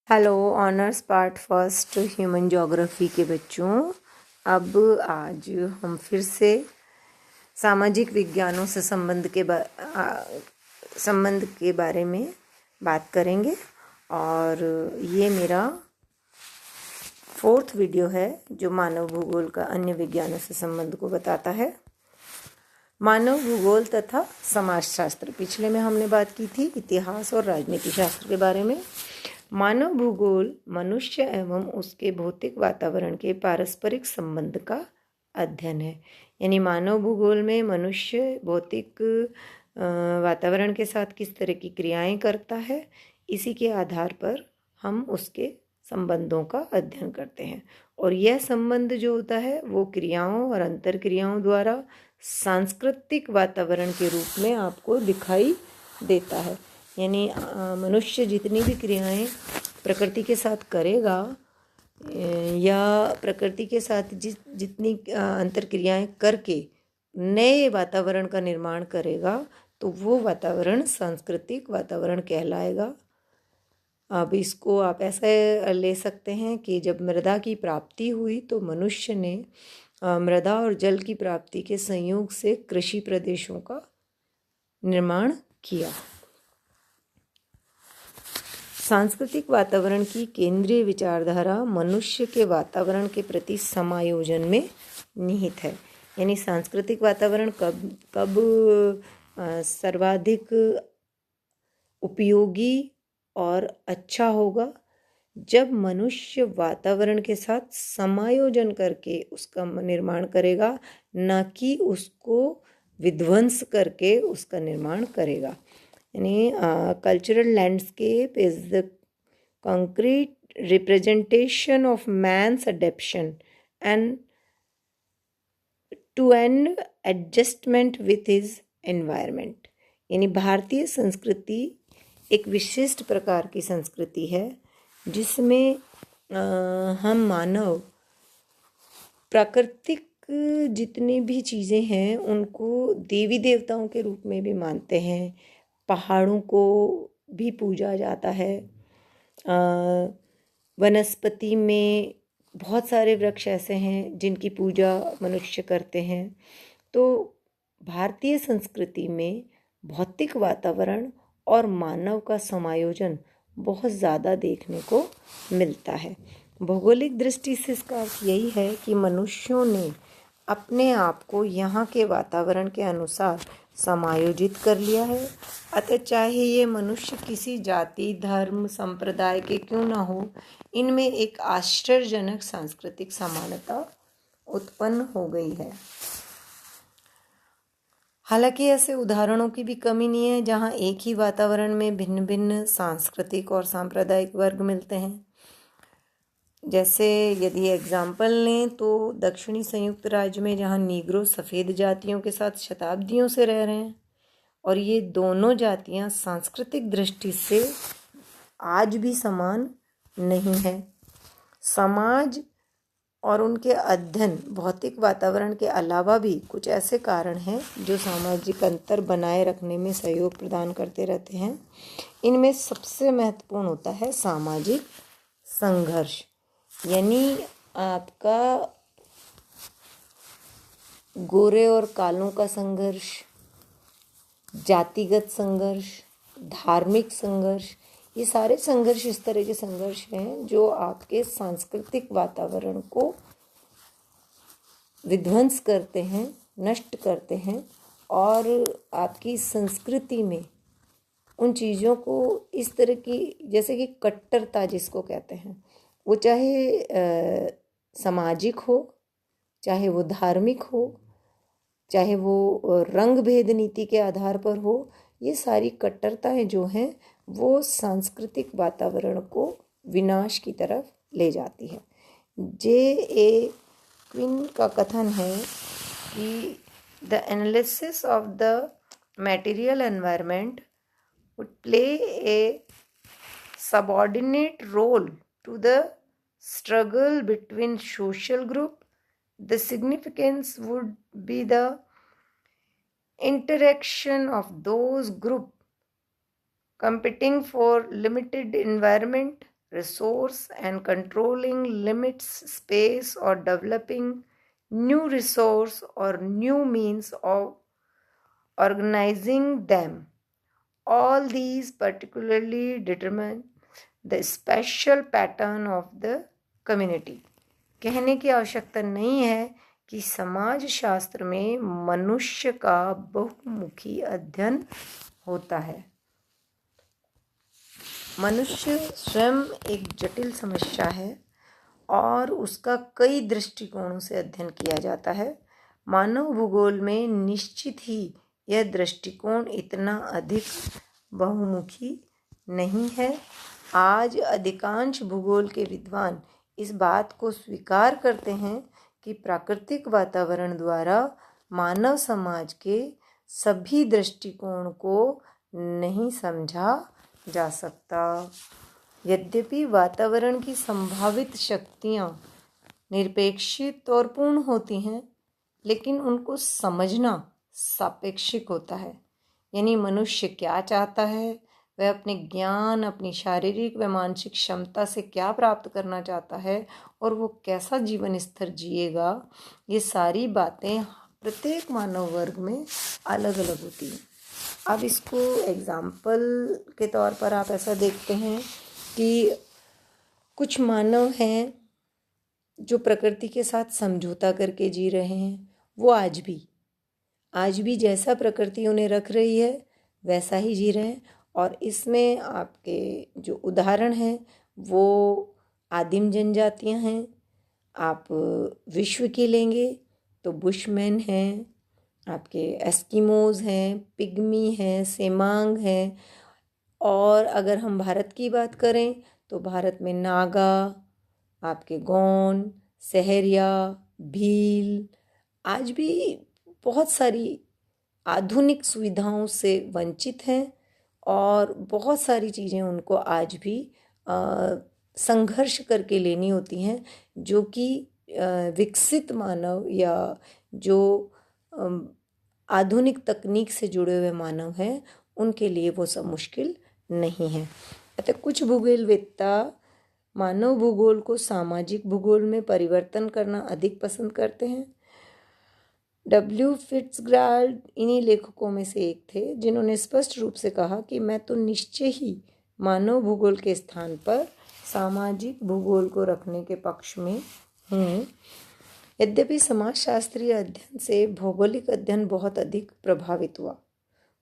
Hello honours part first human geography के बच्चों। अब आज हम फिर से सामाजिक विज्ञानों से संबंध के बारे में बात करेंगे और ये मेरा 4th वीडियो है जो मानव भूगोल का अन्य विज्ञानों से संबंध को बताता है। मानव भूगोल तथा समाजशास्त्र, पिछले में हमने बात की थी इतिहास और राजनीति शास्त्र के बारे में। मानव भूगोल मनुष्य एवं उसके भौतिक वातावरण के पारस्परिक संबंध का अध्ययन है। यानी मानव भूगोल में मनुष्य भौतिक वातावरण के साथ किस तरह की क्रियाएं करता है, इसी के आधार पर हम उसके संबंधों का अध्ययन करते हैं। और यह संबंध जो होता है वो क्रियाओं और अंतर क्रियाओं द्वारा सांस्कृतिक वातावरण के रूप में आपको दिखाई देता है। यानी मनुष्य जितनी भी क्रियाएं प्रकृति के साथ करेगा या प्रकृति के साथ जितनी अंतर क्रियाएं करके नए वातावरण का निर्माण करेगा तो वो वातावरण सांस्कृतिक वातावरण कहलाएगा। अब इसको आप ऐसे ले सकते हैं कि जब मृदा की प्राप्ति हुई तो मनुष्य ने मृदा और जल की प्राप्ति के संयोग से कृषि प्रदेशों का निर्माण किया। सांस्कृतिक वातावरण की केंद्रीय विचारधारा मनुष्य के वातावरण के प्रति समायोजन में निहित है। यानी सांस्कृतिक वातावरण कब सर्वाधिक उपयोगी और अच्छा होगा, जब मनुष्य वातावरण के साथ समायोजन करके उसका निर्माण करेगा, न कि उसको विध्वंस करके उसका निर्माण करेगा। यानी cultural landscape is the concrete representation of man's adaptation and to an adjustment with his environment। यानी भारतीय संस्कृति एक विशिष्ट प्रकार की संस्कृति है जिसमें हम मानव प्राकृतिक जितनी भी चीज़ें हैं उनको देवी देवताओं के रूप में भी मानते हैं। पहाड़ों को भी पूजा जाता है। वनस्पति में बहुत सारे वृक्ष ऐसे हैं जिनकी पूजा मनुष्य करते हैं। तो भारतीय संस्कृति में भौतिक वातावरण और मानव का समायोजन बहुत ज़्यादा देखने को मिलता है। भौगोलिक दृष्टि से इसका अर्थ यही है कि मनुष्यों ने अपने आप को यहाँ के वातावरण के अनुसार समायोजित कर लिया है। अतः चाहे ये मनुष्य किसी जाति, धर्म, संप्रदाय के क्यों ना हो, इनमें एक आश्चर्यजनक सांस्कृतिक समानता उत्पन्न हो गई है। हालांकि ऐसे उदाहरणों की भी कमी नहीं है जहाँ एक ही वातावरण में भिन्न भिन्न सांस्कृतिक और सांप्रदायिक वर्ग मिलते हैं। जैसे यदि एग्जाम्पल लें तो दक्षिणी संयुक्त राज्य में जहाँ नीग्रो सफ़ेद जातियों के साथ शताब्दियों से रह रहे हैं और ये दोनों जातियाँ सांस्कृतिक दृष्टि से आज भी समान नहीं है। समाज और उनके अध्ययन भौतिक वातावरण के अलावा भी कुछ ऐसे कारण हैं जो सामाजिक अंतर बनाए रखने में सहयोग प्रदान करते रहते हैं। इनमें सबसे महत्वपूर्ण होता है सामाजिक संघर्ष। यानी आपका गोरे और कालों का संघर्ष, जातिगत संघर्ष, धार्मिक संघर्ष, ये सारे संघर्ष इस तरह के संघर्ष हैं जो आपके सांस्कृतिक वातावरण को विध्वंस करते हैं, नष्ट करते हैं और आपकी संस्कृति में उन चीज़ों को इस तरह की, जैसे कि कट्टरता जिसको कहते हैं, वो चाहे सामाजिक हो, चाहे वो धार्मिक हो, चाहे वो रंग भेद नीति के आधार पर हो, ये सारी कट्टरताएं जो हैं वो सांस्कृतिक वातावरण को विनाश की तरफ ले जाती है। J.A. क्विन का कथन है कि the analysis of the material environment would play a subordinate role to the struggle between social group. The significance would be the interaction of those groups competing for limited environment resource and controlling limits space or developing new resource or new means of organizing them. All these particularly determine the special pattern of the community. कहने की आवश्यकता नहीं है कि समाज शास्त्र में मनुष्य का बहुमुखी अध्ययन होता है। मनुष्य स्वयं एक जटिल समस्या है और उसका कई दृष्टिकोणों से अध्ययन किया जाता है। मानव भूगोल में निश्चित ही यह दृष्टिकोण इतना अधिक बहुमुखी नहीं है। आज अधिकांश भूगोल के विद्वान इस बात को स्वीकार करते हैं कि प्राकृतिक वातावरण द्वारा मानव समाज के सभी दृष्टिकोण को नहीं समझा जा सकता। यद्यपि वातावरण की संभावित शक्तियाँ निरपेक्षित और पूर्ण होती हैं, लेकिन उनको समझना सापेक्षिक होता है। यानी मनुष्य क्या चाहता है, वह अपने ज्ञान, अपनी शारीरिक व मानसिक क्षमता से क्या प्राप्त करना चाहता है और वो कैसा जीवन स्तर जिएगा, ये सारी बातें प्रत्येक मानव वर्ग में अलग अलग होती हैं। अब इसको एग्जाम्पल के तौर पर आप ऐसा देखते हैं कि कुछ मानव हैं जो प्रकृति के साथ समझौता करके जी रहे हैं। वो आज भी जैसा प्रकृति उन्हें रख रही है वैसा ही जी रहे हैं। और इसमें आपके जो उदाहरण हैं वो आदिम जनजातियां हैं। आप विश्व की लेंगे तो बुशमैन हैं, आपके एस्किमोज़ हैं, पिग्मी हैं, सेमांग हैं। और अगर हम भारत की बात करें तो भारत में नागा, आपके गौंड, सहरिया, भील आज भी बहुत सारी आधुनिक सुविधाओं से वंचित हैं और बहुत सारी चीज़ें उनको आज भी संघर्ष करके लेनी होती हैं, जो कि विकसित मानव या जो आधुनिक तकनीक से जुड़े हुए मानव हैं उनके लिए वो सब मुश्किल नहीं है। अतः कुछ भूगोलवेत्ता मानव भूगोल को सामाजिक भूगोल में परिवर्तन करना अधिक पसंद करते हैं। डब्ल्यू फिट्जगेराल्ड इन्हीं लेखकों में से एक थे जिन्होंने स्पष्ट रूप से कहा कि मैं तो निश्चय ही मानव भूगोल के स्थान पर सामाजिक भूगोल को रखने के पक्ष में हूँ। यद्यपि समाजशास्त्रीय अध्ययन से भौगोलिक अध्ययन बहुत अधिक प्रभावित हुआ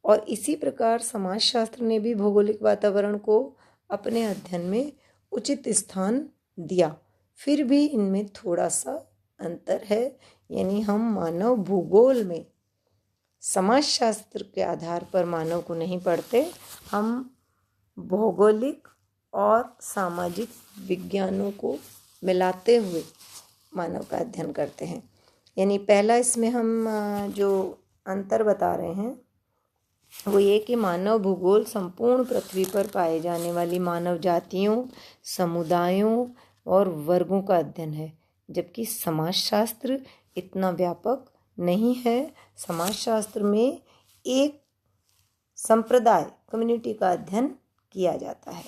और इसी प्रकार समाजशास्त्र ने भी भौगोलिक वातावरण को अपने अध्ययन में उचित स्थान दिया, फिर भी इनमें थोड़ा सा अंतर है। यानी हम मानव भूगोल में समाजशास्त्र के आधार पर मानव को नहीं पढ़ते, हम भौगोलिक और सामाजिक विज्ञानों को मिलाते हुए मानव का अध्ययन करते हैं। यानी पहला इसमें हम जो अंतर बता रहे हैं वो ये कि मानव भूगोल संपूर्ण पृथ्वी पर पाए जाने वाली मानव जातियों, समुदायों और वर्गों का अध्ययन है, जबकि समाजशास्त्र इतना व्यापक नहीं है। समाजशास्त्र में एक संप्रदाय, कम्युनिटी का अध्ययन किया जाता है।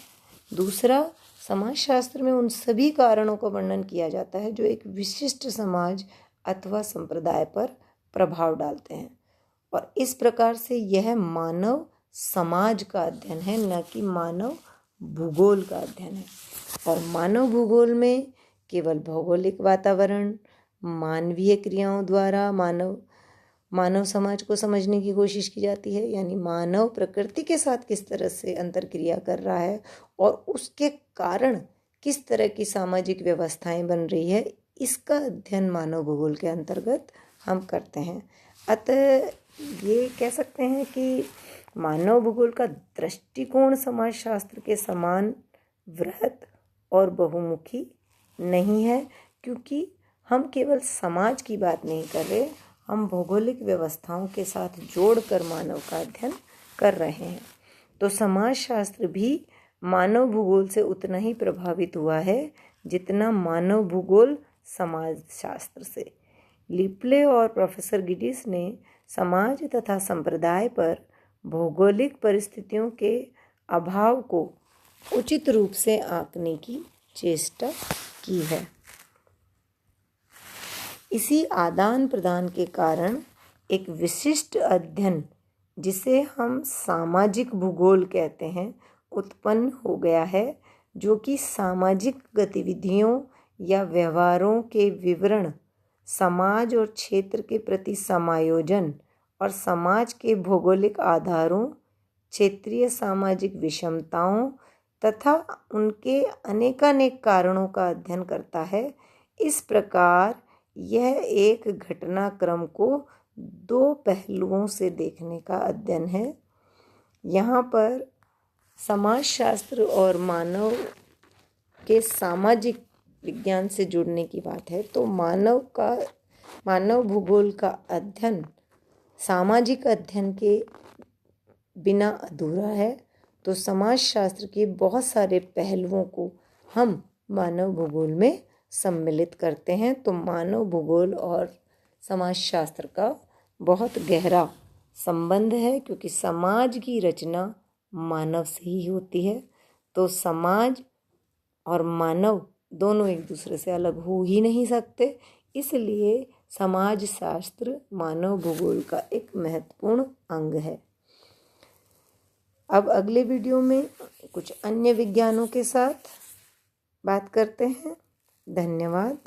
दूसरा, समाजशास्त्र में उन सभी कारणों का वर्णन किया जाता है जो एक विशिष्ट समाज अथवा संप्रदाय पर प्रभाव डालते हैं, और इस प्रकार से यह मानव समाज का अध्ययन है, न कि मानव भूगोल का अध्ययन है। और मानव भूगोल में केवल भौगोलिक वातावरण, मानवीय क्रियाओं द्वारा मानव समाज को समझने की कोशिश की जाती है। यानी मानव प्रकृति के साथ किस तरह से अंतर्क्रिया कर रहा है और उसके कारण किस तरह की सामाजिक व्यवस्थाएं बन रही है, इसका अध्ययन मानव भूगोल के अंतर्गत हम करते हैं। अतः ये कह सकते हैं कि मानव भूगोल का दृष्टिकोण समाजशास्त्र के समान वृहत और बहुमुखी नहीं है, क्योंकि हम केवल समाज की बात नहीं कर रहे, हम भौगोलिक व्यवस्थाओं के साथ जोड़कर मानव का अध्ययन कर रहे हैं। तो समाजशास्त्र भी मानव भूगोल से उतना ही प्रभावित हुआ है जितना मानव भूगोल समाजशास्त्र से। लिप्ले और प्रोफेसर गिडिस ने समाज तथा संप्रदाय पर भौगोलिक परिस्थितियों के अभाव को उचित रूप से आंकने की चेष्टा की है। इसी आदान प्रदान के कारण एक विशिष्ट अध्ययन, जिसे हम सामाजिक भूगोल कहते हैं, उत्पन्न हो गया है, जो कि सामाजिक गतिविधियों या व्यवहारों के विवरण, समाज और क्षेत्र के प्रति समायोजन और समाज के भौगोलिक आधारों, क्षेत्रीय सामाजिक विषमताओं तथा उनके अनेकानेक कारणों का अध्ययन करता है। इस प्रकार यह एक घटनाक्रम को दो पहलुओं से देखने का अध्ययन है। यहाँ पर समाजशास्त्र और मानव के सामाजिक विज्ञान से जुड़ने की बात है, तो मानव भूगोल का अध्ययन सामाजिक अध्ययन के बिना अधूरा है। तो समाजशास्त्र के बहुत सारे पहलुओं को हम मानव भूगोल में सम्मिलित करते हैं। तो मानव भूगोल और समाजशास्त्र का बहुत गहरा संबंध है, क्योंकि समाज की रचना मानव से ही होती है। तो समाज और मानव दोनों एक दूसरे से अलग हो ही नहीं सकते, इसलिए समाजशास्त्र मानव भूगोल का एक महत्वपूर्ण अंग है। अब अगले वीडियो में कुछ अन्य विज्ञानों के साथ बात करते हैं। धन्यवाद।